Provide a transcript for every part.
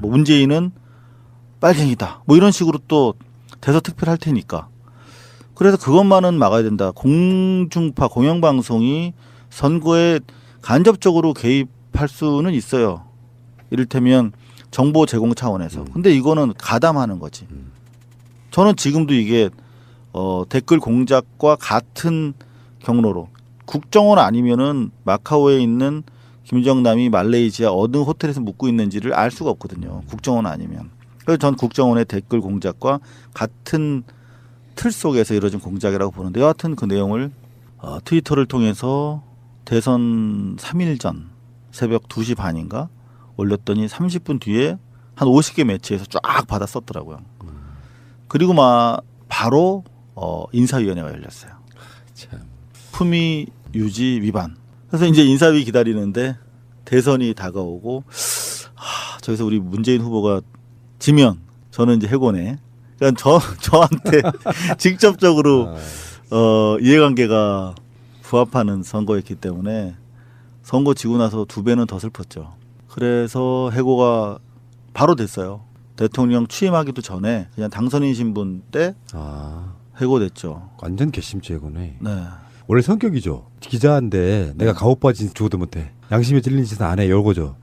뭐 문재인은 빨갱이다. 뭐 이런 식으로 또 대서특필할 테니까. 그래서 그것만은 막아야 된다. 공중파 공영방송이 선거에 간접적으로 개입할 수는 있어요. 이를테면 정보 제공 차원에서. 근데 이거는 가담하는 거지. 저는 지금도 이게 댓글 공작과 같은 경로로 국정원 아니면은 마카오에 있는 김정남이 말레이시아 어느 호텔에서 묵고 있는지를 알 수가 없거든요. 국정원 아니면. 그래서 전 국정원의 댓글 공작과 같은 틀 속에서 이루어진 공작이라고 보는데 여하튼 그 내용을 트위터를 통해서 대선 3일 전 새벽 2시 반인가 올렸더니 30분 뒤에 한 50개 매체에서 쫙 받아 썼더라고요. 그리고 바로 인사위원회가 열렸어요. 참. 품위 유지 위반. 그래서 이제 인사위 기다리는데 대선이 다가오고 저기서 우리 문재인 후보가 지면 저는 이제 해고네. 그러니까 저한테 직접적으로 이해관계가 부합하는 선거였기 때문에 선거 지고 나서 2배는 더 슬펐죠. 그래서 해고가 바로 됐어요. 대통령 취임하기도 전에 그냥 당선인 신분 때 해고됐죠. 완전 괘씸죄 해고네. 네. 원래 성격이죠. 기자인데 내가 가오빠진 죽어도 못해. 양심에 찔린 짓은 안 해. 열고죠.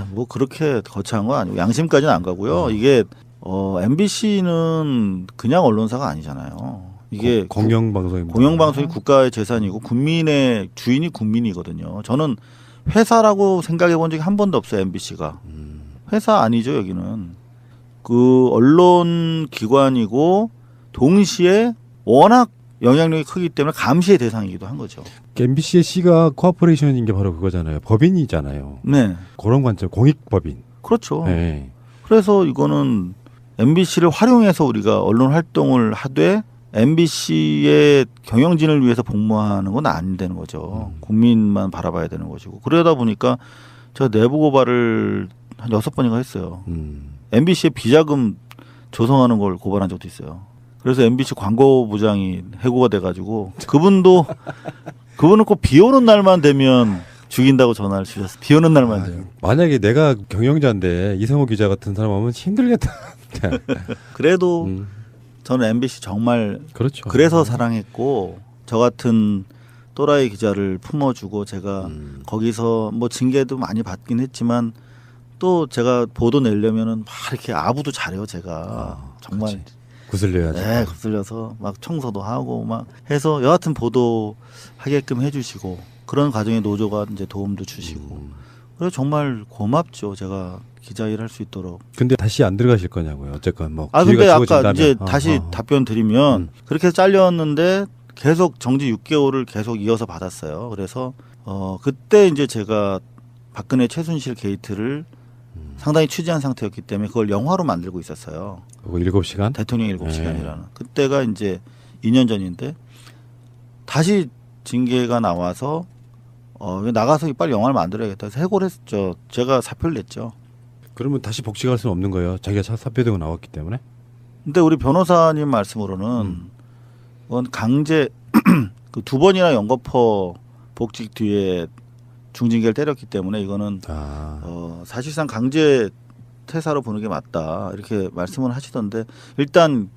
뭐 그렇게 거창한 건 아니고 양심까지는 안 가고요. 이게 MBC는 그냥 언론사가 아니잖아요. 이게 공영방송입니다. 공영방송이 국가의 재산이고 국민의 주인이 국민이거든요. 저는 회사라고 생각해 본 적이 한 번도 없어요. MBC가. 회사 아니죠. 여기는. 그 언론 기관이고 동시에 워낙 영향력이 크기 때문에 감시의 대상이기도 한 거죠. MBC의 C가 코퍼레이션인 게 바로 그거잖아요. 법인이잖아요. 네. 그런 관점, 공익법인. 그렇죠. 네. 그래서 이거는 MBC를 활용해서 우리가 언론 활동을 하되 MBC의 경영진을 위해서 복무하는 건 안 되는 거죠. 국민만 바라봐야 되는 것이고. 그러다 보니까 제가 내부 고발을 한 6번인가 했어요. MBC의 비자금 조성하는 걸 고발한 적도 있어요. 그래서 MBC 광고부장이 해고가 돼가지고 그분은 꼭 비 오는 날만 되면 죽인다고 전화를 주셨어요. 비 오는 날만 되면. 만약에 내가 경영자인데 이성호 기자 같은 사람 하면 힘들겠다. 그래도 저는 MBC 정말 그렇죠. 그래서 사랑했고 저 같은 또라이 기자를 품어주고 제가 거기서 뭐 징계도 많이 받긴 했지만 또 제가 보도 내려면은 막 이렇게 아부도 잘해요. 제가 정말. 그렇지. 구슬려야지. 네, 거슬려서 막 청소도 하고 막 해서 여하튼 보도하게끔 해주시고 그런 과정에 노조가 이제 도움도 주시고 그래서 정말 고맙죠. 제가 기자 일할 수 있도록. 근데 다시 안 들어가실 거냐고요. 어쨌건 뭐. 근데 아까 주어진다면. 이제 다시 답변 드리면 그렇게 해서 잘렸는데 계속 정지 6개월을 계속 이어서 받았어요. 그래서 그때 이제 제가 박근혜 최순실 게이트를 상당히 취재한 상태였기 때문에 그걸 영화로 만들고 있었어요. 그거 7시간? 대통령 7시간이라는. 그때가 이제 2년 전인데 다시 징계가 나와서 나가서 빨리 영화를 만들어야겠다 해서 해고를 했죠. 제가 사표를 냈죠. 그러면 다시 복직할 수는 없는 거예요. 자기가 사표되고 나왔기 때문에. 근데 우리 변호사님 말씀으로는 그건 강제 그 2번이나 연거푸 복직 뒤에 중징계를 때렸기 때문에 이거는 사실상 강제 퇴사로 보는 게 맞다 이렇게 말씀을 하시던데 일단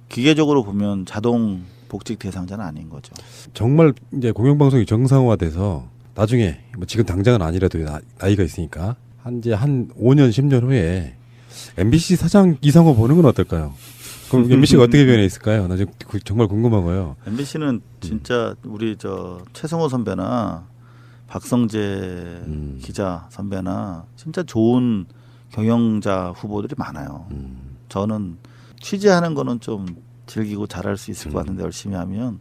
기계적으로 보면 자동 복직 대상자는 아닌 거죠. 정말 이제 공영방송이 정상화돼서 나중에 뭐 지금 당장은 아니라도 나이가 있으니까 한 5년 10년 후에 MBC 사장 이상호 보는 건 어떨까요? 그럼 MBC가 어떻게 변해 있을까요? 나 지금 정말 궁금하고요. MBC는 진짜 우리 최승호 선배나 박성재 기자 선배나 진짜 좋은 경영자 후보들이 많아요. 저는 취재하는 거는 좀 즐기고 잘할 수 있을 것 같은데 열심히 하면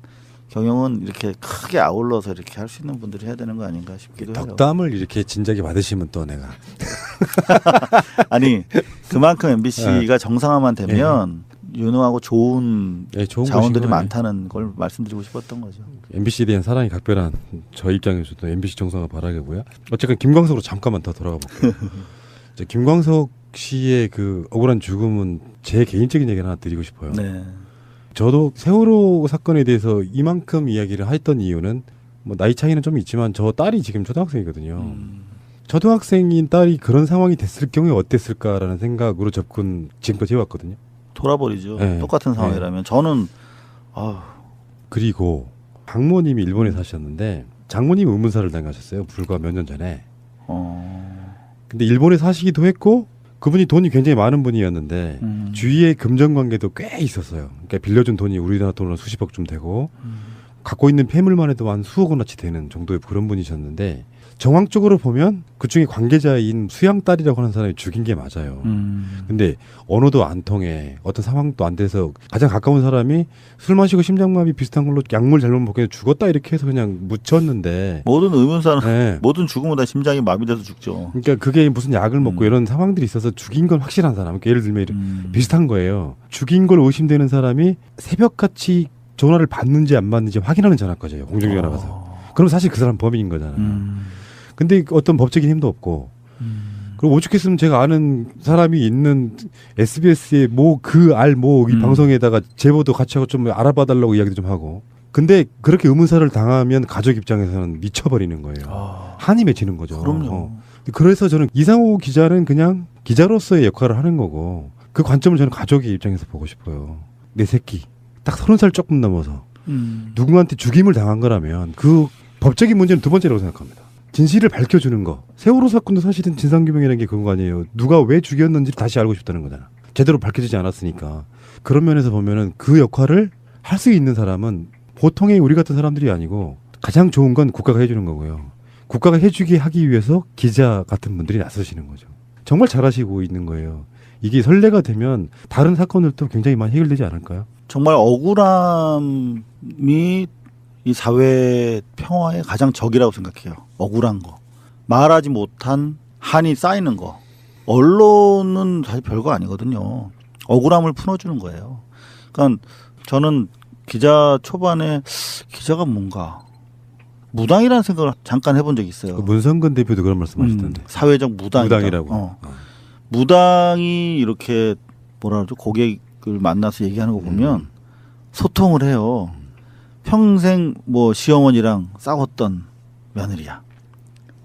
경영은 이렇게 크게 아울러서 이렇게 할 수 있는 분들이 해야 되는 거 아닌가 싶기도 해요. 덕담을 이렇게 진작에 받으시면 또 내가 아니 그만큼 MBC가 정상화만 되면 유능하고 좋은 자원들이 많다는 걸 말씀드리고 싶었던 거죠. MBC에 대한 사랑이 각별한 저 입장에서도 MBC 정상화 바라겠고요. 어쨌든 김광석으로 잠깐만 더 돌아가 볼게요. 김광석 씨의 그 억울한 죽음은 제 개인적인 얘기 하나 드리고 싶어요. 네. 저도 세월호 사건에 대해서 이만큼 이야기를 했던 이유는 뭐 나이 차이는 좀 있지만 저 딸이 지금 초등학생이거든요. 초등학생인 딸이 그런 상황이 됐을 경우에 어땠을까라는 생각으로 접근 지금까지 해왔거든요. 돌아버리죠. 네. 똑같은 상황이라면. 저는 그리고 장모님이 일본에 사셨는데 장모님 의문사를 당하셨어요. 불과 몇 년 전에. 근데 일본에 사시기도 했고 그분이 돈이 굉장히 많은 분이었는데 주위에 금전 관계도 꽤 있었어요. 그러니까 빌려준 돈이 우리나라 돈으로 수십억쯤 되고 갖고 있는 폐물만 해도 한 수억 원어치 되는 정도의 그런 분이셨는데 정황적으로 보면 그중에 관계자인 수양 딸이라고 하는 사람이 죽인 게 맞아요. 근데 언어도 안 통해 어떤 상황도 안 돼서 가장 가까운 사람이 술 마시고 심장마비 비슷한 걸로 약물 잘못 먹게 죽었다 이렇게 해서 그냥 묻혔는데 모든 의문사는 네. 모든 죽음은 다 심장이 마비돼서 죽죠. 그러니까 그게 무슨 약을 먹고 이런 상황들이 있어서 죽인 건 확실한 사람. 그러니까 예를 들면 비슷한 거예요. 죽인 걸 의심되는 사람이 새벽같이 전화를 받는지 안 받는지 확인하는 전화까지예요. 공중전화 가서. 그럼 사실 그 사람 범인인 거잖아요. 근데 어떤 법적인 힘도 없고 그리고 오죽했으면 제가 아는 사람이 있는 SBS의 이 방송에다가 제보도 같이 하고 좀 알아봐달라고 이야기도 좀 하고 근데 그렇게 의문사를 당하면 가족 입장에서는 미쳐버리는 거예요. 한이 맺히는 거죠. 그럼요. 그래서 저는 이상호 기자는 그냥 기자로서의 역할을 하는 거고 그 관점을 저는 가족의 입장에서 보고 싶어요. 내 새끼 딱 30살 조금 넘어서 누구한테 죽임을 당한 거라면 그 법적인 문제는 두 번째라고 생각합니다. 진실을 밝혀주는 거. 세월호 사건도 사실은 진상규명이라는 게 그런 거 아니에요. 누가 왜 죽였는지 다시 알고 싶다는 거잖아. 제대로 밝혀지지 않았으니까. 그런 면에서 보면은 그 역할을 할 수 있는 사람은 보통의 우리 같은 사람들이 아니고 가장 좋은 건 국가가 해주는 거고요. 국가가 해주게 하기 위해서 기자 같은 분들이 나서시는 거죠. 정말 잘하시고 있는 거예요. 이게 선례가 되면 다른 사건들도 굉장히 많이 해결되지 않을까요? 정말 억울함이 이 사회 평화의 가장 적이라고 생각해요. 억울한 거. 말하지 못한 한이 쌓이는 거. 언론은 사실 별거 아니거든요. 억울함을 풀어주는 거예요. 그러니까 저는 기자 초반에 기자가 뭔가 무당이라는 생각을 잠깐 해본 적이 있어요. 그 문성근 대표도 그런 말씀하시던데. 사회적 무당이라고. 무당이 이렇게 뭐라 그러죠? 고객을 만나서 얘기하는 거 보면 소통을 해요. 평생 뭐 시어머니랑 싸웠던 며느리야.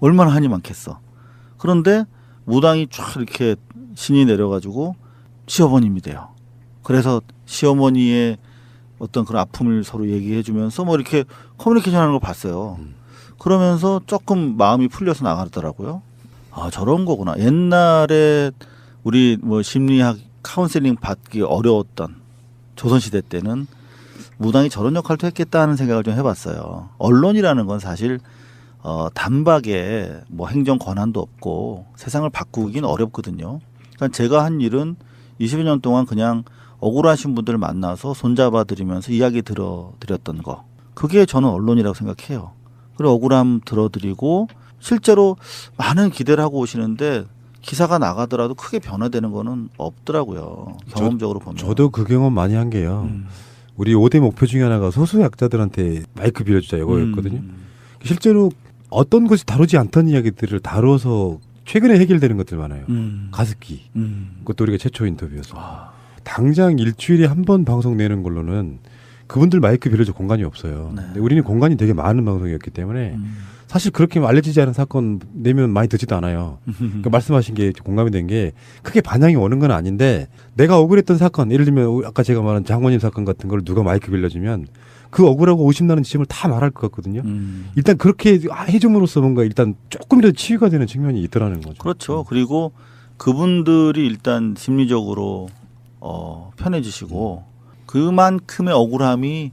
얼마나 한이 많겠어. 그런데 무당이 쫙 이렇게 신이 내려가지고 시어머님이 돼요. 그래서 시어머니의 어떤 그런 아픔을 서로 얘기해 주면서 뭐 이렇게 커뮤니케이션 하는 걸 봤어요. 그러면서 조금 마음이 풀려서 나가더라고요. 아, 저런 거구나. 옛날에 우리 뭐 심리학 카운셀링 받기 어려웠던 조선시대 때는 무당이 저런 역할도 했겠다 하는 생각을 좀 해봤어요. 언론이라는 건 사실 단박에 뭐 행정 권한도 없고 세상을 바꾸긴 어렵거든요. 그러니까 제가 한 일은 20여 년 동안 그냥 억울하신 분들을 만나서 손잡아 드리면서 이야기 들어드렸던 거. 그게 저는 언론이라고 생각해요. 그리고 억울함 들어드리고 실제로 많은 기대를 하고 오시는데 기사가 나가더라도 크게 변화되는 거는 없더라고요. 경험적으로 보면. 저도 그 경험 많이 한 게요. 우리 5대 목표 중에 하나가 소수약자들한테 마이크 빌려주자 이거였거든요. 실제로 어떤 것이 다루지 않던 이야기들을 다뤄서 최근에 해결되는 것들 많아요. 가습기. 그것도 우리가 최초 인터뷰였어. 당장 일주일에 한 번 방송 내는 걸로는 그분들 마이크 빌려줄 공간이 없어요. 네. 근데 우리는 공간이 되게 많은 방송이었기 때문에 사실 그렇게 알려지지 않은 사건 내면 많이 듣지도 않아요. 그러니까 말씀하신 게 공감이 된 게 크게 반향이 오는 건 아닌데 내가 억울했던 사건 예를 들면 아까 제가 말한 장모님 사건 같은 걸 누가 마이크 빌려주면 그 억울하고 오심나는 지점을 다 말할 것 같거든요. 일단 그렇게 해줌으로써 뭔가 일단 조금이라도 치유가 되는 측면이 있더라는 거죠. 그렇죠. 그리고 그분들이 일단 심리적으로 편해지시고 그만큼의 억울함이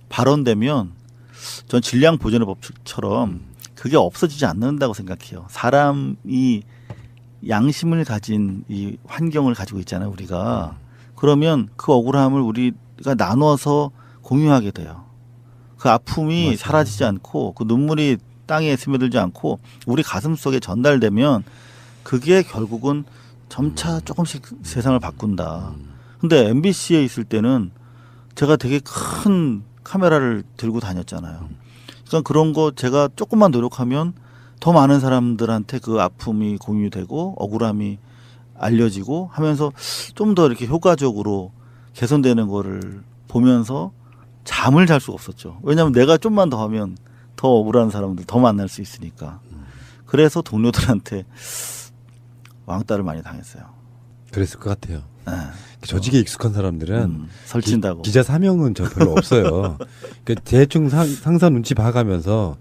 발언되면 전 질량 보존의 법칙처럼 그게 없어지지 않는다고 생각해요. 사람이 양심을 가진 이 환경을 가지고 있잖아요, 우리가. 그러면 그 억울함을 우리가 나눠서 공유하게 돼요. 그 아픔이 맞아요. 사라지지 않고 그 눈물이 땅에 스며들지 않고 우리 가슴 속에 전달되면 그게 결국은 점차 조금씩 세상을 바꾼다. 근데 MBC에 있을 때는 제가 되게 큰 카메라를 들고 다녔잖아요. 그러니까 그런 거 제가 조금만 노력하면 더 많은 사람들한테 그 아픔이 공유되고 억울함이 알려지고 하면서 좀 더 이렇게 효과적으로 개선되는 거를 보면서 잠을 잘 수가 없었죠. 왜냐하면 내가 좀만 더 하면 더 억울한 사람들 더 만날 수 있으니까. 그래서 동료들한테 왕따를 많이 당했어요. 그랬을 것 같아요. 네. 조직에 익숙한 사람들은 설친다고. 기자 사명은 저 별로 없어요. 그러니까 대충 상사 눈치 봐가면서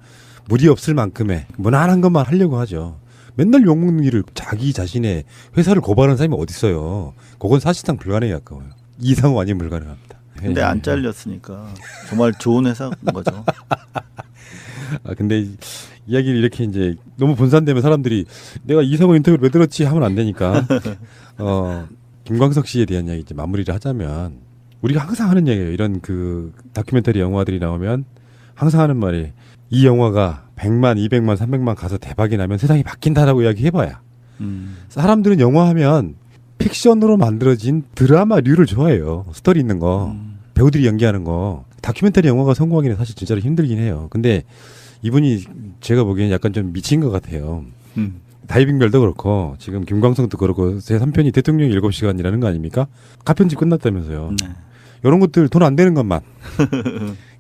무리 없을 만큼의 무난한 것만 하려고 하죠. 맨날 욕먹는 일을 자기 자신의 회사를 고발하는 사람이 어디 있어요. 그건 사실상 불가능에 가까워요. 이상호 아니면 불가능합니다. 근데 안 잘렸으니까 정말 좋은 회사인 거죠. 근데 이야기를 이렇게 이제 너무 분산되면 사람들이 내가 이상호 인터뷰를 왜 들었지 하면 안 되니까 김광석 씨에 대한 이야기 이제 마무리를 하자면 우리가 항상 하는 얘기예요. 이런 그 다큐멘터리 영화들이 나오면 항상 하는 말이 이 영화가 100만, 200만, 300만 가서 대박이 나면 세상이 바뀐다라고 이야기해봐야 사람들은 영화 하면 픽션으로 만들어진 드라마류를 좋아해요. 스토리 있는 거. 배우들이 연기하는 거. 다큐멘터리 영화가 성공하기는 사실 진짜로 힘들긴 해요. 근데 이분이 제가 보기엔 약간 좀 미친 것 같아요. 다이빙별도 그렇고 지금 김광석도 그렇고 제 3편이 대통령 7시간이라는 거 아닙니까? 가편집 끝났다면서요. 네. 이런 것들 돈 안 되는 것만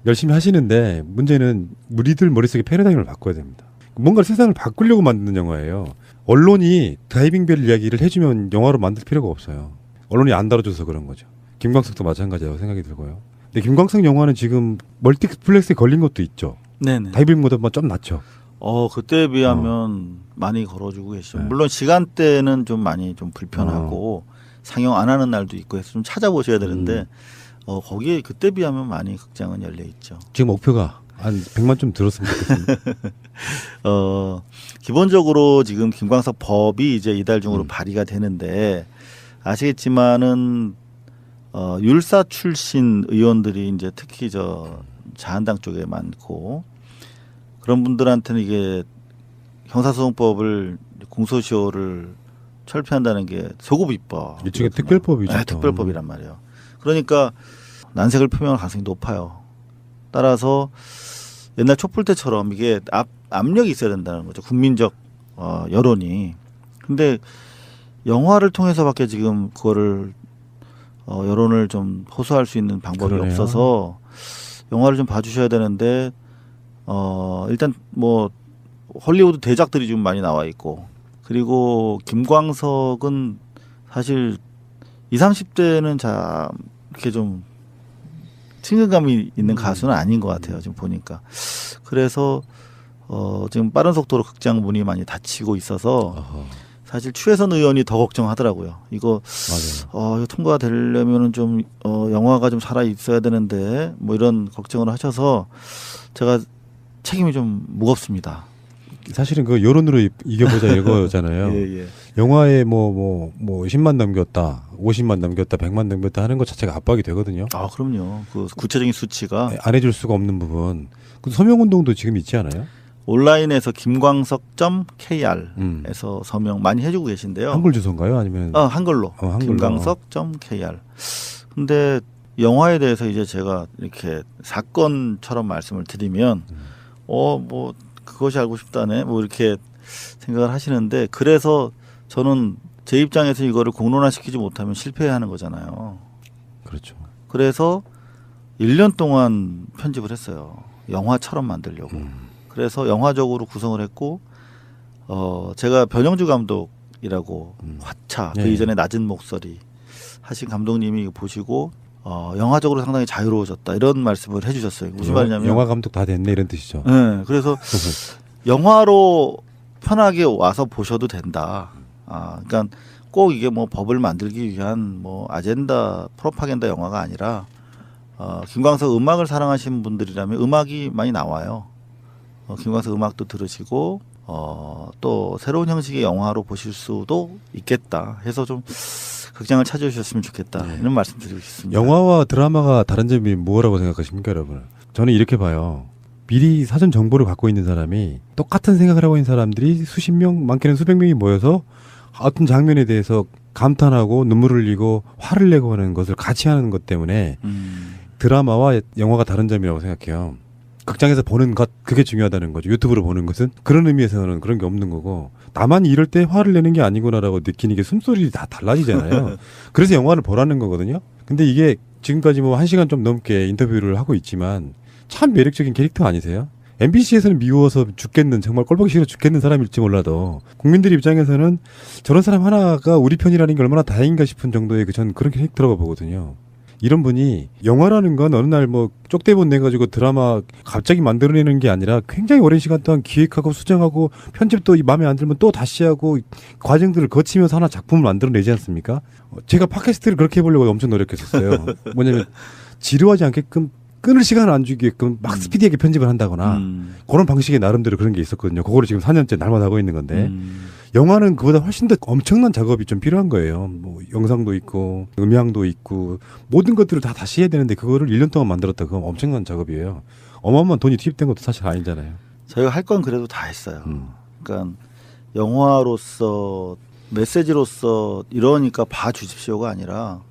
열심히 하시는데 문제는 우리들 머릿속에 패러다임을 바꿔야 됩니다. 뭔가 세상을 바꾸려고 만드는 영화예요. 언론이 다이빙별 이야기를 해주면 영화로 만들 필요가 없어요. 언론이 안 다뤄줘서 그런 거죠. 김광석도 마찬가지라고 생각이 들고요. 근데 김광석 영화는 지금 멀티플렉스에 걸린 것도 있죠. 네네. 다이빙보다 좀 낫죠. 그때에 비하면 많이 걸어주고 계시죠. 네. 물론 시간대는 좀 많이 좀 불편하고 상영 안 하는 날도 있고 해서 좀 찾아보셔야 되는데 거기에 그때 비하면 많이 극장은 열려 있죠. 지금 목표가 한 100만 좀 들었으면 좋겠습니다. 기본적으로 지금 김광석 법이 이제 이달 중으로 발의가 되는데 아시겠지만은 율사 출신 의원들이 이제 특히 자한당 쪽에 많고 그런 분들한테는 이게 형사소송법을 공소시효를 철폐한다는 게 소급 입법. 일종의 특별법이죠. 네, 특별법이란 말이에요. 그러니까 난색을 표명할 가능성이 높아요. 따라서 옛날 촛불 때처럼 이게 압력이 있어야 된다는 거죠. 국민적 여론이. 근데 영화를 통해서밖에 지금 그거를 여론을 좀 호소할 수 있는 방법이 그러네요. 없어서 영화를 좀 봐주셔야 되는데 일단 뭐 헐리우드 대작들이 좀 많이 나와 있고 그리고 김광석은 사실 20, 30대는 이렇게 좀 친근감이 있는 가수는 아닌 것 같아요. 지금 보니까. 그래서 지금 빠른 속도로 극장 문이 많이 닫히고 있어서 사실 추혜선 의원이 더 걱정하더라고요. 이거 이거 통과가 되려면은 좀 영화가 좀 살아 있어야 되는데 뭐 이런 걱정을 하셔서 제가 책임이 좀 무겁습니다. 사실은 그 여론으로 이겨보자 이거잖아요. 예. 영화에 뭐 10만 넘겼다, 50만 넘겼다, 100만 넘겼다 하는 것 자체가 압박이 되거든요. 그럼요. 그 구체적인 수치가 안 해줄 수가 없는 부분. 그 서명운동도 지금 있지 않아요? 온라인에서 김광석.kr에서 서명 많이 해주고 계신데요. 한글 주소인가요? 아니면 한글로. 한글로. 김광석.kr. 근데 영화에 대해서 이제 제가 이렇게 사건처럼 말씀을 드리면 뭐 그것이 알고 싶다네 뭐 이렇게 생각을 하시는데 그래서 저는 제 입장에서 이거를 공론화시키지 못하면 실패하는 거잖아요. 그렇죠. 그래서 1년 동안 편집을 했어요. 영화처럼 만들려고. 그래서 영화적으로 구성을 했고 제가 변영주 감독이라고 화차 그 이전에 낮은 목소리 하신 감독님이 보시고 영화적으로 상당히 자유로워졌다 이런 말씀을 해주셨어요. 무슨 말이냐면 영화 감독 다 됐네 이런 뜻이죠. 네, 그래서 영화로 편하게 와서 보셔도 된다. 그러니까 꼭 이게 뭐 법을 만들기 위한 뭐 아젠다 프로파간다 영화가 아니라 김광석 음악을 사랑하시는 분들이라면 음악이 많이 나와요. 김광석 음악도 들으시고 또 새로운 형식의 영화로 보실 수도 있겠다 해서 좀 극장을 찾아주셨으면 좋겠다 이런 말씀드리고 싶습니다. 영화와 드라마가 다른 점이 뭐라고 생각하십니까 여러분? 저는 이렇게 봐요. 미리 사전 정보를 갖고 있는 사람이 똑같은 생각을 하고 있는 사람들이 수십 명, 많게는 수백 명이 모여서 어떤 장면에 대해서 감탄하고 눈물을 흘리고 화를 내고 하는 것을 같이 하는 것 때문에 드라마와 영화가 다른 점이라고 생각해요. 극장에서 보는 것 그게 중요하다는 거죠. 유튜브로 보는 것은 그런 의미에서는 그런 게 없는 거고 나만 이럴 때 화를 내는 게 아니구나라고 느끼는 게 숨소리 다 달라지잖아요. 그래서 영화를 보라는 거거든요. 근데 이게 지금까지 뭐 1시간 좀 넘게 인터뷰를 하고 있지만 참 매력적인 캐릭터 아니세요? MBC에서는 미워서 죽겠는 정말 꼴보기 싫어 죽겠는 사람일지 몰라도 국민들 입장에서는 저런 사람 하나가 우리 편이라는 게 얼마나 다행인가 싶은 정도의 전 그렇게 들어가 보거든요. 이런 분이 영화라는 건 어느 날 뭐 쪽대본 내가지고 드라마 갑자기 만들어내는 게 아니라 굉장히 오랜 시간 동안 기획하고 수정하고 편집도 마음에 안 들면 또 다시 하고 과정들을 거치면서 하나 작품을 만들어내지 않습니까? 제가 팟캐스트를 그렇게 해보려고 엄청 노력했었어요. 뭐냐면 지루하지 않게끔 끊을 시간을 안 주게끔 막 스피디하게 편집을 한다거나 그런 방식의 나름대로 그런 게 있었거든요. 그거를 지금 4년째 날마다 하고 있는 건데 영화는 그보다 훨씬 더 엄청난 작업이 좀 필요한 거예요. 뭐 영상도 있고 음향도 있고 모든 것들을 다 다시 해야 되는데 그거를 1년 동안 만들었다. 그건 엄청난 작업이에요. 어마어마한 돈이 투입된 것도 사실 아니잖아요. 저희가 할 건 그래도 다 했어요. 그러니까 영화로서 메시지로서 이러니까 봐주십시오가 아니라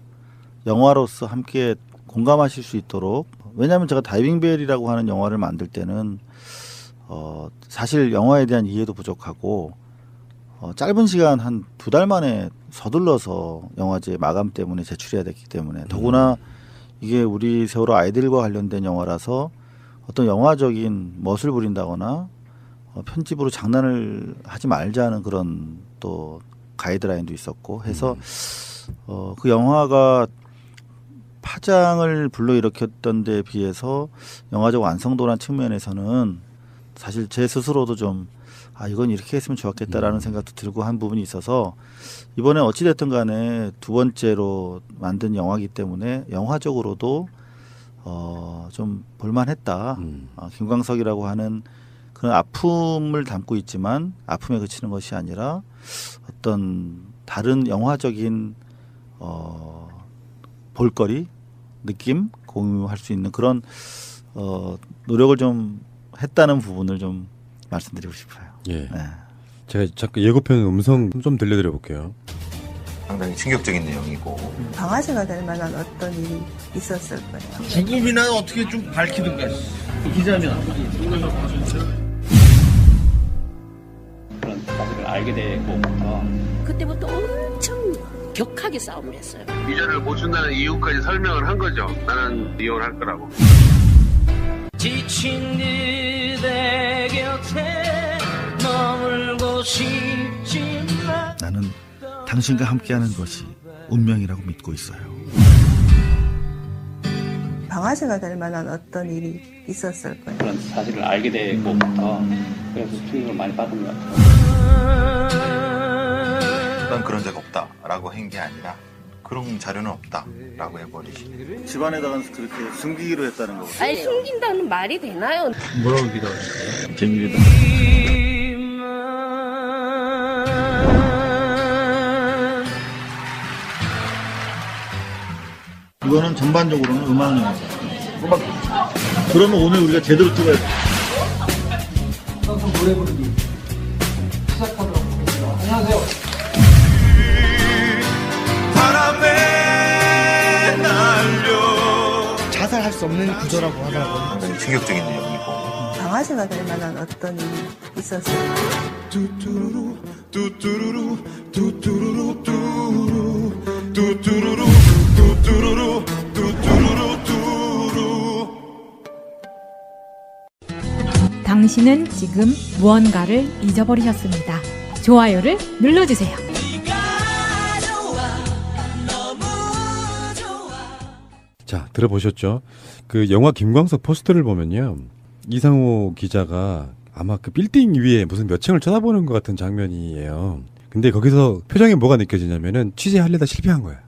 영화로서 함께 공감하실 수 있도록. 왜냐하면 제가 다이빙벨이라고 하는 영화를 만들 때는 사실 영화에 대한 이해도 부족하고 짧은 시간 한 2달 만에 서둘러서 영화제 마감 때문에 제출해야 됐기 때문에 더구나 이게 우리 세월호 아이들과 관련된 영화라서 어떤 영화적인 멋을 부린다거나 편집으로 장난을 하지 말자는 그런 또 가이드라인도 있었고 해서 그 영화가 파장을 불러일으켰던 데 비해서 영화적 완성도란 측면에서는 사실 제 스스로도 좀 이건 이렇게 했으면 좋았겠다라는 생각도 들고 한 부분이 있어서 이번에 어찌됐든 간에 2번째로 만든 영화이기 때문에 영화적으로도 좀 볼만했다. 김광석이라고 하는 그런 아픔을 담고 있지만 아픔에 그치는 것이 아니라 어떤 다른 영화적인 볼거리, 느낌 공유할 수 있는 그런 노력을 좀 했다는 부분을 좀 말씀드리고 싶어요. 예. 네. 제가 자꾸 예고편 음성 좀 들려드려 볼게요. 상당히 충격적인 내용이고 방아쇠가 될 만한 어떤 일이 있었을 거예요. 죽음이나 어떻게 좀 밝히든가. 기자면 그런 사실을 알게 되고 그때부터 엄청 격하게 싸움을 했어요. 비자를 못 준다는 이유까지 설명을 한 거죠. 나는 이혼할 거라고. 지친 그대 곁에 머물고 싶지만 나는 당신과 함께하는 것이 운명이라고 믿고 있어요. 방아쇠가 될 만한 어떤 일이 있었을 거예요. 그런 사실을 알게 되고 그래서 충격을 많이 받은 것 같아요. 난 그런 적 없다라고 한 게 아니라 그런 자료는 없다라고 해버리시. 집안에다가 그렇게 숨기기로 했다는 거고. 아니 숨긴다는 말이 되나요? 뭐라고 기도하셨어요? 재미있다. 이거는 전반적으로는 음악 영화죠. 그러면 오늘 우리가 제대로 찍어야 돼. 노래 부르기 시작하도록 하겠습니다. 안녕하세요. 바람에 날려. 자살할 수 없는 구조라고 하더라고요. 상당히 충격적인 내용이고 방아쇠가 될 만한 어떤 일이 있었을 거예요. 뚜뚜루루 뚜뚜루루 뚜뚜루루 뚜루 뚜뚜루루 뚜뚜루루 뚜뚜루루 뚜루. 당신은 지금 무언가를 잊어버리셨습니다. 좋아요를 눌러주세요. 자, 들어보셨죠? 그 영화 김광석 포스터를 보면요. 이상호 기자가 아마 그 빌딩 위에 무슨 몇 층을 쳐다보는 것 같은 장면이에요. 근데 거기서 표정에 뭐가 느껴지냐면은 취재하려다 실패한 거야.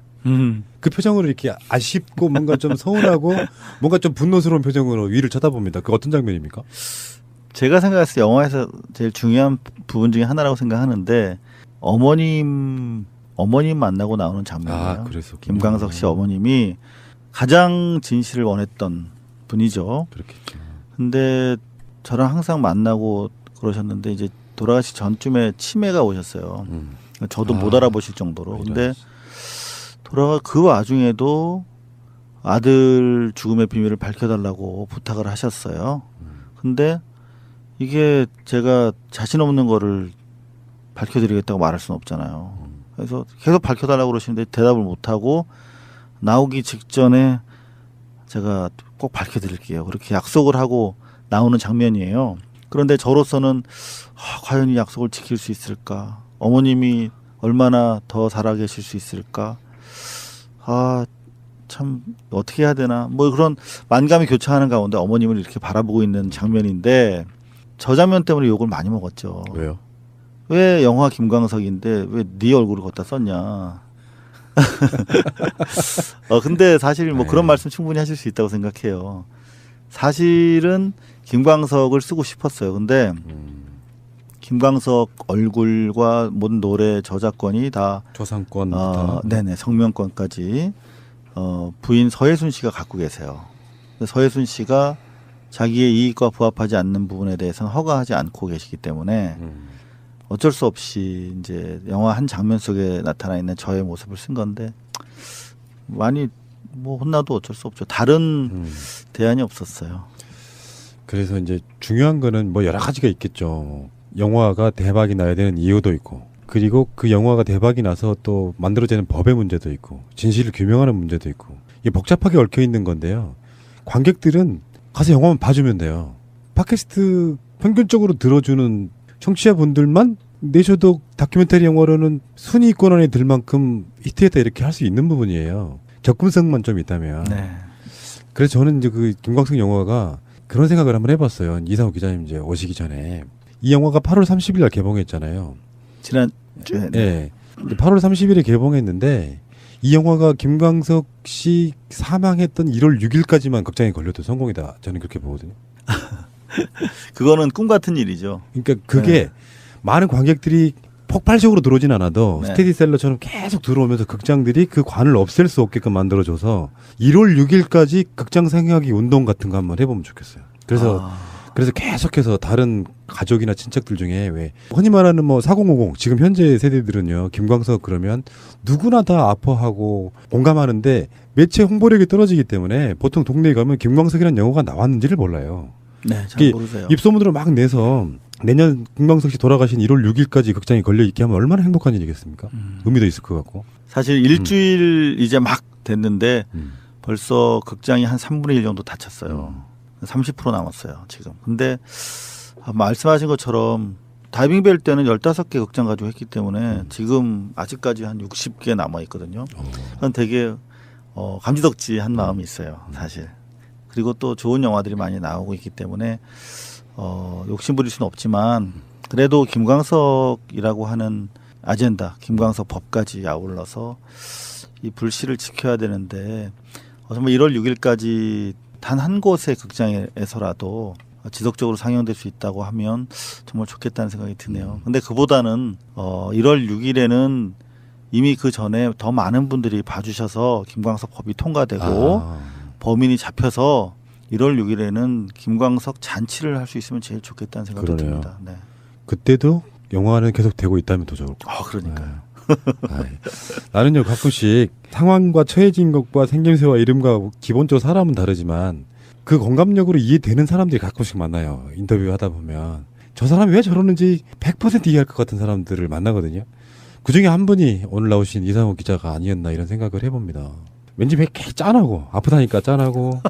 그 표정으로 이렇게 아쉽고 뭔가 좀 서운하고 뭔가 좀 분노스러운 표정으로 위를 쳐다봅니다. 그 어떤 장면입니까? 제가 생각했을 때 영화에서 제일 중요한 부분 중에 하나라고 생각하는데 어머님 만나고 나오는 장면이에요. 그랬었군요. 김광석 씨 어머님이 가장 진실을 원했던 분이죠. 그렇겠죠. 근데 저랑 항상 만나고 그러셨는데 이제 돌아가시 전쯤에 치매가 오셨어요. 저도 못 알아보실 정도로. 근데 돌아가 그 와중에도 아들 죽음의 비밀을 밝혀달라고 부탁을 하셨어요. 근데 이게 제가 자신 없는 거를 밝혀드리겠다고 말할 수는 없잖아요. 그래서 계속 밝혀달라고 그러시는데 대답을 못하고 나오기 직전에 제가 꼭 밝혀드릴게요. 그렇게 약속을 하고 나오는 장면이에요. 그런데 저로서는 과연 이 약속을 지킬 수 있을까? 어머님이 얼마나 더 살아계실 수 있을까? 참 어떻게 해야 되나? 뭐 그런 만감이 교차하는 가운데 어머님을 이렇게 바라보고 있는 장면인데 저 장면 때문에 욕을 많이 먹었죠. 왜요? 왜 영화 김광석인데 왜 네 얼굴을 갖다 썼냐? 근데 사실 뭐 그런 말씀 충분히 하실 수 있다고 생각해요. 사실은 김광석을 쓰고 싶었어요. 근데 김광석 얼굴과 모든 노래 저작권이 다 초상권, 네네 성명권까지 부인 서예순 씨가 갖고 계세요. 서예순 씨가 자기의 이익과 부합하지 않는 부분에 대해서는 허가하지 않고 계시기 때문에 어쩔 수 없이 이제 영화 한 장면 속에 나타나 있는 저의 모습을 쓴 건데 많이 뭐 혼나도 어쩔 수 없죠. 다른 대안이 없었어요. 그래서 이제 중요한 거는 뭐 여러 가지가 있겠죠. 영화가 대박이 나야 되는 이유도 있고, 그리고 그 영화가 대박이 나서 또 만들어지는 법의 문제도 있고, 진실을 규명하는 문제도 있고, 이게 복잡하게 얽혀 있는 건데요. 관객들은 가서 영화만 봐주면 돼요. 팟캐스트 평균적으로 들어주는 청취자분들만 내셔도 다큐멘터리 영화로는 순위권 안에 들 만큼 히트했다 이렇게 할 수 있는 부분이에요. 접근성만 좀 있다면. 네. 그래서 저는 이제 그 김광석 영화가 그런 생각을 한번 해봤어요. 이상호 기자님 이제 오시기 전에. 이 영화가 8월 30일 날 개봉했잖아요. 지난주에. 네. 8월 30일에 개봉했는데 이 영화가 김광석 씨 사망했던 1월 6일까지만 극장에 걸려도 성공이다. 저는 그렇게 보거든요. 그거는 꿈 같은 일이죠. 그러니까 그게 많은 관객들이 폭발적으로 들어오진 않아도 스테디셀러처럼 계속 들어오면서 극장들이 그 관을 없앨 수 없게끔 만들어줘서 1월 6일까지 극장 생각이 운동 같은 거 한번 해보면 좋겠어요. 그래서 계속해서 다른 가족이나 친척들 중에 왜 흔히 말하는 뭐 4050 지금 현재 세대들은요 김광석 그러면 누구나 다 아파하고 공감하는데 매체 홍보력이 떨어지기 때문에 보통 동네에 가면 김광석이라는 영화가 나왔는지를 몰라요. 네, 잘 모르세요. 입소문으로 막 내서 내년 김광석 씨 돌아가신 1월 6일까지 극장에 걸려 있게 하면 얼마나 행복한 일이겠습니까? 의미도 있을 것 같고. 사실 일주일 이제 막 됐는데 벌써 극장이 한 3분의 1 정도 닫혔어요. 30% 남았어요, 지금. 근데 말씀하신 것처럼 다이빙벨 때는 15개 극장 가지고 했기 때문에 지금 아직까지 한 60개 남아 있거든요. 그건 되게 감지덕지한 마음이 있어요, 사실. 그리고 또 좋은 영화들이 많이 나오고 있기 때문에 욕심 부릴 수는 없지만 그래도 김광석이라고 하는 아젠다, 김광석 법까지 아울러서 이 불씨를 지켜야 되는데 정말 1월 6일까지 단 한 곳의 극장에서라도 지속적으로 상영될 수 있다고 하면 정말 좋겠다는 생각이 드네요. 근데 그보다는 1월 6일에는 이미 그 전에 더 많은 분들이 봐주셔서 김광석 법이 통과되고 범인이 잡혀서 1월 6일에는 김광석 잔치를 할 수 있으면 제일 좋겠다는 생각이 듭니다. 네. 그때도 영화는 계속 되고 있다면 더 좋을 것 같아요. 그러니까요. 나는요 가끔씩 상황과 처해진 것과 생김새와 이름과 기본적으로 사람은 다르지만 그 공감력으로 이해되는 사람들이 가끔씩 만나요. 인터뷰하다 보면 저 사람이 왜 저러는지 100% 이해할 것 같은 사람들을 만나거든요. 그중에 한 분이 오늘 나오신 이상호 기자가 아니었나 이런 생각을 해봅니다. 왠지 왜 이렇게 짠하고 아프다니까 짠하고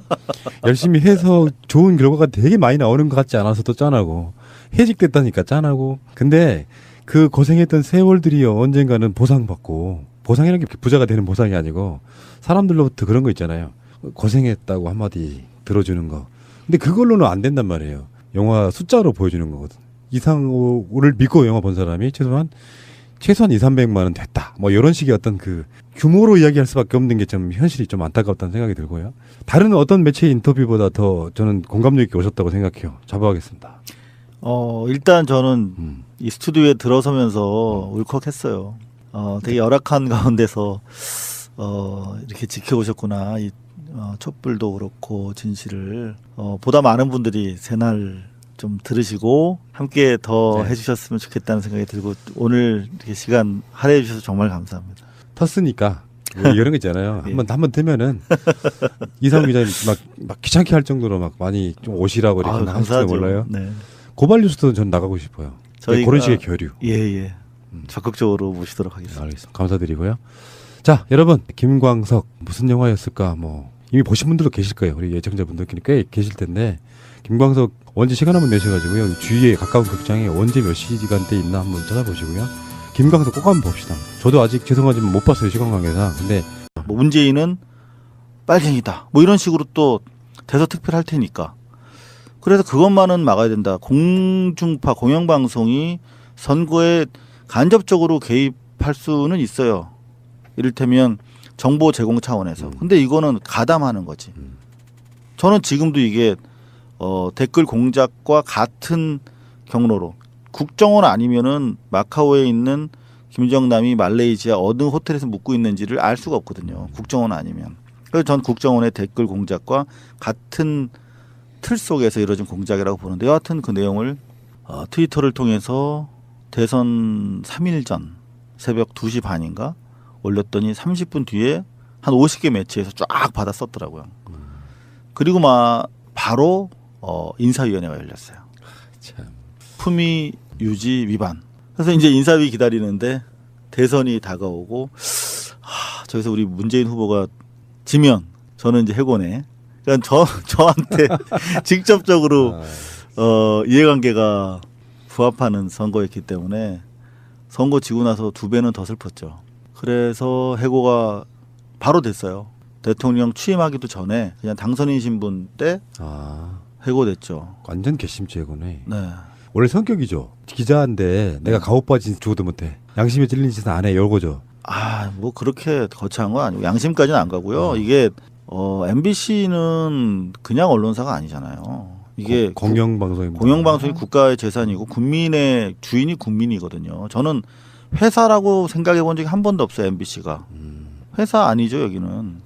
열심히 해서 좋은 결과가 되게 많이 나오는 것 같지 않아서도 짠하고 해직됐다니까 짠하고 근데 그 고생했던 세월들이요 언젠가는 보상받고 보상이라는 게 부자가 되는 보상이 아니고 사람들로부터 그런 거 있잖아요. 고생했다고 한마디 들어주는 거. 근데 그걸로는 안 된단 말이에요. 영화 숫자로 보여주는 거거든. 이상호를 믿고 영화 본 사람이 최소한 200~300만 원 됐다. 뭐 이런 식의 어떤 그 규모로 이야기할 수밖에 없는 게 좀 현실이 좀 안타깝다는 생각이 들고요. 다른 어떤 매체의 인터뷰보다 더 저는 공감력 있게 오셨다고 생각해요. 자부하겠습니다. 일단 저는 이 스튜디오에 들어서면서 울컥했어요. 되게 열악한 가운데서 이렇게 지켜오셨구나. 이 촛불도 그렇고 진실을 보다 많은 분들이 새날 좀 들으시고 함께 더 해주셨으면 좋겠다는 생각이 들고 오늘 이렇게 시간 할애해 주셔서 정말 감사합니다. 텄으니까 뭐 이런 거 있잖아요. 한번 뜨면은 이상호 기자님 막 귀찮게 할 정도로 막 많이 좀 오시라고 이렇게 하실지 몰라요. 네. 고발 뉴스도 전 나가고 싶어요. 저희가 그런 식의 교류. 예. 적극적으로 모시도록 하겠습니다. 알겠습니다. 감사드리고요. 자, 여러분 김광석 무슨 영화였을까? 뭐 이미 보신 분들도 계실 거예요. 우리 예청자분들끼리 꽤 계실 텐데 김광석 언제 시간 한번 내셔가지고요. 주위에 가까운 극장에 언제 몇 시간대 있나 한번 찾아보시고요. 김광석 꼭 한번 봅시다. 저도 아직 죄송하지만 못 봤어요, 시간 관계상. 근데 뭐 문재인은 빨갱이다. 뭐 이런 식으로 또 대서특필할 테니까. 그래서 그것만은 막아야 된다. 공중파 공영방송이 선거에 간접적으로 개입할 수는 있어요. 이를테면 정보 제공 차원에서. 근데 이거는 가담하는 거지. 저는 지금도 이게 댓글 공작과 같은 경로로 국정원 아니면은 마카오에 있는 김정남이 말레이시아 어느 호텔에서 묵고 있는지를 알 수가 없거든요. 국정원 아니면. 그래서 전 국정원의 댓글 공작과 같은 틀 속에서 이루어진 공작이라고 보는데 여하튼 그 내용을 트위터를 통해서 대선 3일 전 새벽 2시 반인가 올렸더니 30분 뒤에 한 50개 매체에서 쫙 받아 썼더라고요. 그리고 바로 인사위원회가 열렸어요. 참. 품위 유지 위반. 그래서 이제 인사위 기다리는데 대선이 다가오고 저기서 우리 문재인 후보가 지면 저는 이제 해고네. 그러니까 저한테 직접적으로 이해관계가 부합하는 선거였기 때문에 선거 지고 나서 2배는 더 슬펐죠. 그래서 해고가 바로 됐어요. 대통령 취임하기도 전에 그냥 당선인 신분 때 해고됐죠. 완전 괘씸죄 해고네. 네. 원래 성격이죠. 기자인데 내가 가오빠진 죽어도 못해. 양심에 찔린 짓은 안 해. 이거죠. 뭐 그렇게 거창한 건 아니고 양심까지는 안 가고요. 이게 MBC는 그냥 언론사가 아니잖아요. 이게 공영방송입니다. 공영방송이 국가의 재산이고 국민의 주인이 국민이거든요. 저는 회사라고 생각해 본 적이 한 번도 없어요. MBC가. 회사 아니죠. 여기는.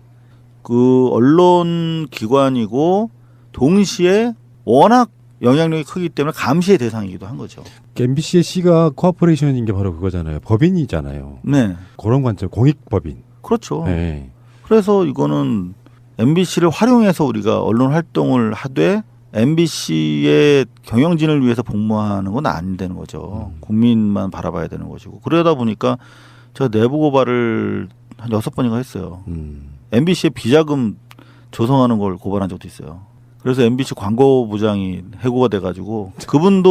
그 언론 기관이고 동시에 워낙 영향력이 크기 때문에 감시의 대상이기도 한 거죠. MBC의 C가 코퍼레이션인 게 바로 그거잖아요. 법인이잖아요. 네. 그런 관점, 공익법인. 그렇죠. 네. 그래서 이거는 MBC를 활용해서 우리가 언론 활동을 하되 MBC의 경영진을 위해서 복무하는 건 안 되는 거죠. 국민만 바라봐야 되는 것이고. 그러다 보니까 제가 내부 고발을 한 6번인가 했어요. MBC의 비자금 조성하는 걸 고발한 적도 있어요. 그래서 MBC 광고부장이 해고가 돼가지고 그분은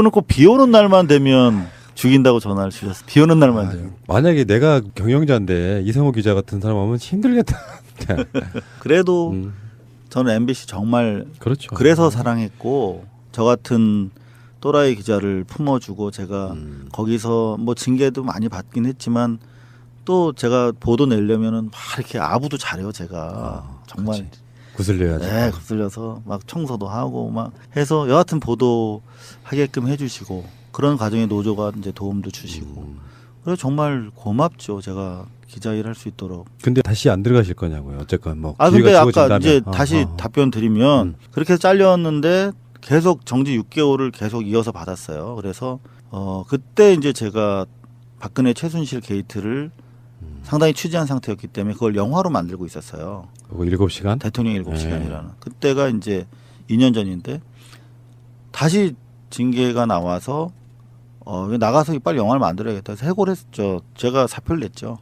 꼭 비 오는 날만 되면 죽인다고 전화를 주셨어요. 비 오는 날만 되면. 만약에 내가 경영자인데 이성호 기자 같은 사람 하면 힘들겠다. 그래도 저는 MBC 정말 그렇죠. 그래서 사랑했고 저 같은 또라이 기자를 품어주고 제가 거기서 뭐 징계도 많이 받긴 했지만 또 제가 보도 내려면은 막 이렇게 아부도 잘해요. 제가 정말. 그렇지. 구슬려야지. 네, 거슬려서 막 청소도 하고 막 해서 여하튼 보도하게끔 해주시고 그런 과정에 노조가 이제 도움도 주시고 그래서 정말 고맙죠. 제가 기자 일 할 수 있도록. 근데 다시 안 들어가실 거냐고요. 어쨌건 뭐. 근데 아까 주어진다면. 이제 다시 답변 드리면 그렇게 해서 잘렸는데 계속 정지 6개월을 계속 이어서 받았어요. 그래서 그때 이제 제가 박근혜 최순실 게이트를 상당히 취재한 상태였기 때문에 그걸 영화로 만들고 있었어요. 그거 7시간? 대통령 7시간이라는. 그때가 이제 2년 전인데 다시 징계가 나와서 나가서 빨리 영화를 만들어야겠다 해서 해고를 했죠. 제가 사표를 냈죠.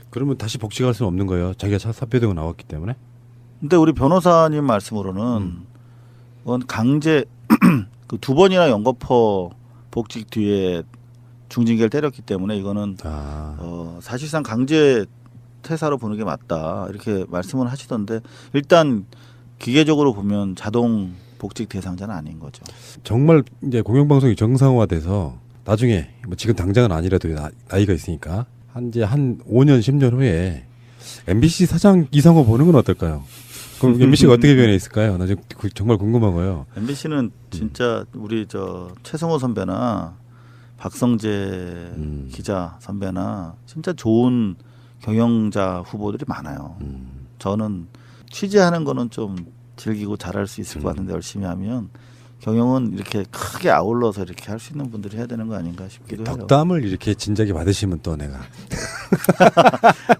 그러면 다시 복직할 수는 없는 거예요. 자기가 사표되고 나왔기 때문에. 근데 우리 변호사님 말씀으로는 그건 강제 그 2번이나 연거푸 복직 뒤에 중징계를 때렸기 때문에 이거는 사실상 강제 퇴사로 보는 게 맞다 이렇게 말씀을 하시던데 일단 기계적으로 보면 자동 복직 대상자는 아닌 거죠. 정말 이제 공영방송이 정상화돼서 나중에 뭐 지금 당장은 아니라도 나이가 있으니까 한 5년 10년 후에 MBC 사장 이상호 보는 건 어떨까요? 그럼 MBC가 어떻게 변해 있을까요? 나 지금 정말 궁금하고요. MBC는 진짜 우리 최성호 선배나 박성재 기자 선배나 진짜 좋은 경영자 후보들이 많아요. 저는 취재하는 거는 좀 즐기고 잘할 수 있을 것 같은데 열심히 하면 경영은 이렇게 크게 아울러서 이렇게 할 수 있는 분들이 해야 되는 거 아닌가 싶기도 해요. 덕담을 이렇게 진작에 받으시면 또 내가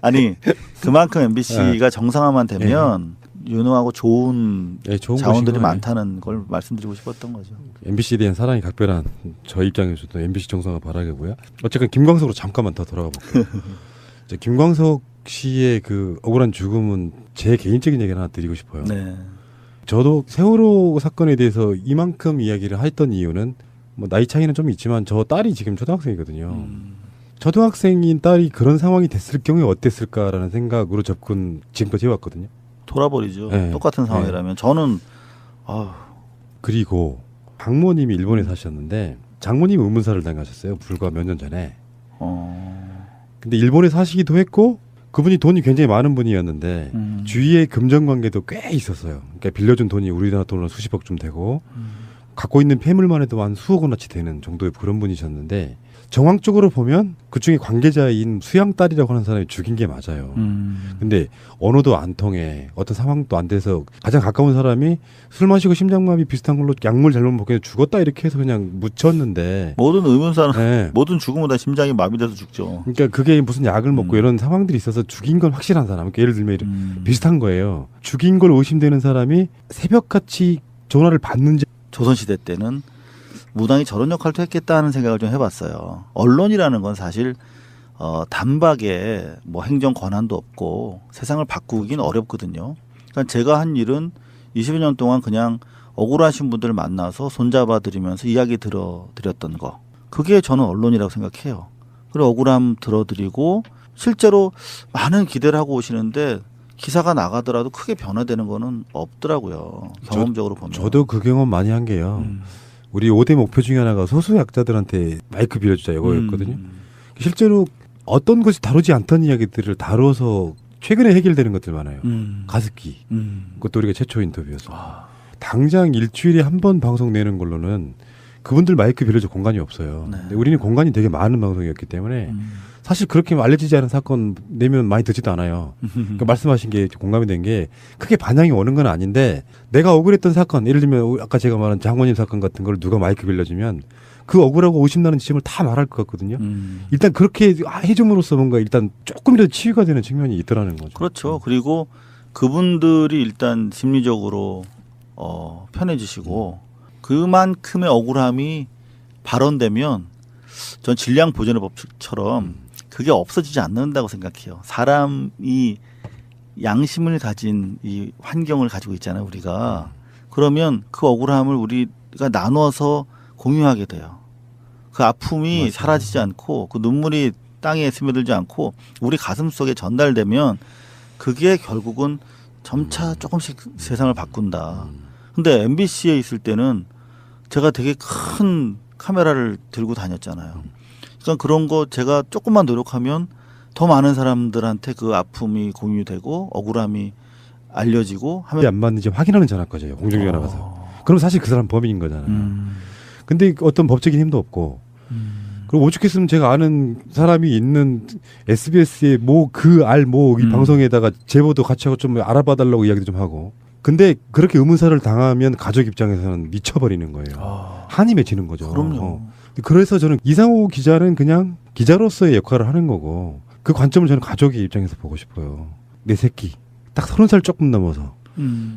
아니 그만큼 MBC가 정상화만 되면 유능하고 좋은 자원들이 많다는 걸 말씀드리고 싶었던 거죠. MBC에 대한 사랑이 각별한 저 입장에서도 MBC 정상화 바라겠고요. 어쨌든 김광석으로 잠깐만 더 돌아가 볼게요. 이제 김광석 씨의 그 억울한 죽음은 제 개인적인 얘기 하나 드리고 싶어요. 네. 저도 세월호 사건에 대해서 이만큼 이야기를 했던 이유는 뭐 나이 차이는 좀 있지만 저 딸이 지금 초등학생이거든요. 초등학생인 딸이 그런 상황이 됐을 경우에 어땠을까라는 생각으로 접근 지금까지 해왔거든요. 돌아버리죠. 네. 똑같은 상황이라면. 저는 그리고 장모님이 일본에 사셨는데 장모님이 의문사를 당하셨어요. 불과 몇 년 전에. 근데 일본에 사시기도 했고 그분이 돈이 굉장히 많은 분이었는데 주위에 금전 관계도 꽤 있었어요. 그러니까 빌려준 돈이 우리나라 돈으로 수십억쯤 되고 갖고 있는 폐물만 해도 한 수억 원어치 되는 정도의 그런 분이셨는데 정황적으로 보면 그중에 관계자인 수양 딸이라고 하는 사람이 죽인 게 맞아요. 근데 언어도 안 통해 어떤 상황도 안 돼서 가장 가까운 사람이 술 마시고 심장마비 비슷한 걸로 약물 잘못 먹게 죽었다 이렇게 해서 그냥 묻혔는데 모든 의문사는 네. 모든 죽음은 다 심장이 마비돼서 죽죠. 그러니까 그게 무슨 약을 먹고 이런 상황들이 있어서 죽인 건 확실한 사람. 그러니까 예를 들면 비슷한 거예요. 죽인 걸 의심되는 사람이 새벽같이 전화를 받는지 조선시대 때는 무당이 저런 역할도 했겠다 하는 생각을 좀 해봤어요. 언론이라는 건 사실 단박에 뭐 행정 권한도 없고 세상을 바꾸긴 어렵거든요. 그러니까 제가 한 일은 20여 년 동안 그냥 억울하신 분들을 만나서 손잡아 드리면서 이야기 들어드렸던 거. 그게 저는 언론이라고 생각해요. 그리고 억울함 들어드리고 실제로 많은 기대를 하고 오시는데 기사가 나가더라도 크게 변화되는 거는 없더라고요. 경험적으로 보면. 저도 그 경험 많이 한 게요. 우리 5대 목표 중에 하나가 소수약자들한테 마이크 빌려주자 이거였거든요. 실제로 어떤 것이 다루지 않던 이야기들을 다뤄서 최근에 해결되는 것들 많아요. 가습기. 그것도 우리가 최초 인터뷰여서. 당장 일주일에 한 번 방송 내는 걸로는 그분들 마이크 빌려줄 공간이 없어요. 네. 근데 우리는 공간이 되게 많은 방송이었기 때문에 사실 그렇게 알려지지 않은 사건 내면 많이 듣지도 않아요. 그러니까 말씀하신 게 공감이 된 게 크게 반향이 오는 건 아닌데 내가 억울했던 사건, 예를 들면 아까 제가 말한 장모님 사건 같은 걸 누가 마이크 빌려주면 그 억울하고 의심나는 지점을 다 말할 것 같거든요. 일단 그렇게 해줌으로써 뭔가 일단 조금이라도 치유가 되는 측면이 있더라는 거죠. 그렇죠. 그리고 그분들이 일단 심리적으로 편해지시고 그만큼의 억울함이 발언되면 전 질량 보존의 법칙처럼 그게 없어지지 않는다고 생각해요. 사람이 양심을 가진 이 환경을 가지고 있잖아요, 우리가. 그러면 그 억울함을 우리가 나눠서 공유하게 돼요. 그 아픔이 맞아요. 사라지지 않고 그 눈물이 땅에 스며들지 않고 우리 가슴 속에 전달되면 그게 결국은 점차 조금씩 세상을 바꾼다. 근데 MBC에 있을 때는 제가 되게 큰 카메라를 들고 다녔잖아요. 그러니까 그런 거 제가 조금만 노력하면 더 많은 사람들한테 그 아픔이 공유되고 억울함이 알려지고 하면 안 맞는지 확인하는 전화까지예요. 공중전화 가서. 그럼 사실 그 사람 범인인 거잖아요. 근데 어떤 법적인 힘도 없고. 그리고 오죽했으면 제가 아는 사람이 있는 SBS의 이 방송에다가 제보도 같이 하고 좀 알아봐달라고 이야기도 좀 하고. 근데 그렇게 의문사를 당하면 가족 입장에서는 미쳐버리는 거예요. 한이 맺히는 거죠. 그럼요. 그래서 저는 이상호 기자는 그냥 기자로서의 역할을 하는 거고 그 관점을 저는 가족의 입장에서 보고 싶어요. 내 새끼 딱 30살 조금 넘어서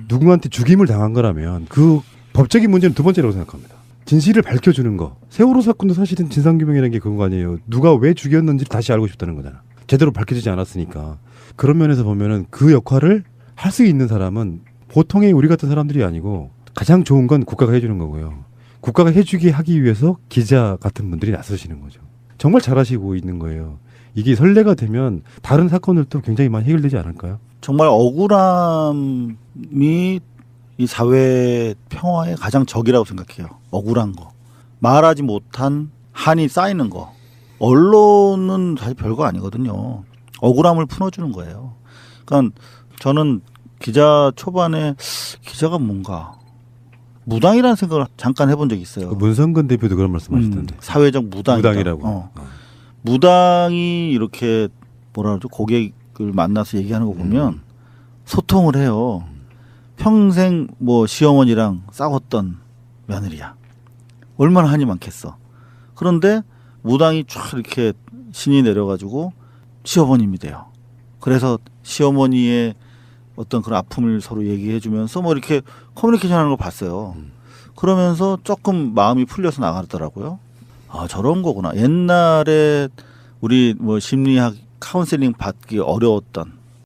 누구한테 죽임을 당한 거라면 그 법적인 문제는 두 번째라고 생각합니다. 진실을 밝혀주는 거. 세월호 사건도 사실은 진상규명이라는 게 그거 아니에요. 누가 왜 죽였는지 다시 알고 싶다는 거잖아. 제대로 밝혀지지 않았으니까. 그런 면에서 보면은 그 역할을 할 수 있는 사람은 보통의 우리 같은 사람들이 아니고 가장 좋은 건 국가가 해주는 거고요. 국가가 해주게 하기 위해서 기자 같은 분들이 나서시는 거죠. 정말 잘하시고 있는 거예요. 이게 선례가 되면 다른 사건들도 굉장히 많이 해결되지 않을까요? 정말 억울함이 이 사회 평화의 가장 적이라고 생각해요. 억울한 거. 말하지 못한 한이 쌓이는 거. 언론은 사실 별거 아니거든요. 억울함을 풀어주는 거예요. 그러니까 저는 기자 초반에 기자가 뭔가 무당이라는 생각을 잠깐 해본 적이 있어요. 그 문성근 대표도 그런 말씀하시던데. 사회적 무당이라고. 무당이 이렇게 뭐라 그러죠? 고객을 만나서 얘기하는 거 보면 소통을 해요. 평생 뭐 시어머니랑 싸웠던 며느리야. 얼마나 한이 많겠어. 그런데 무당이 쫙 이렇게 신이 내려가지고 시어머님이 돼요. 그래서 시어머니의 어떤 그런 아픔을 서로 얘기해 주면서 뭐 이렇게 커뮤니케이션 하는 걸 봤어요. 그러면서 조금 마음이 풀려서 나가더라고요. 아, 저런 거구나. 옛날에 우리 뭐 심리학 카운셀링 받기 어려웠던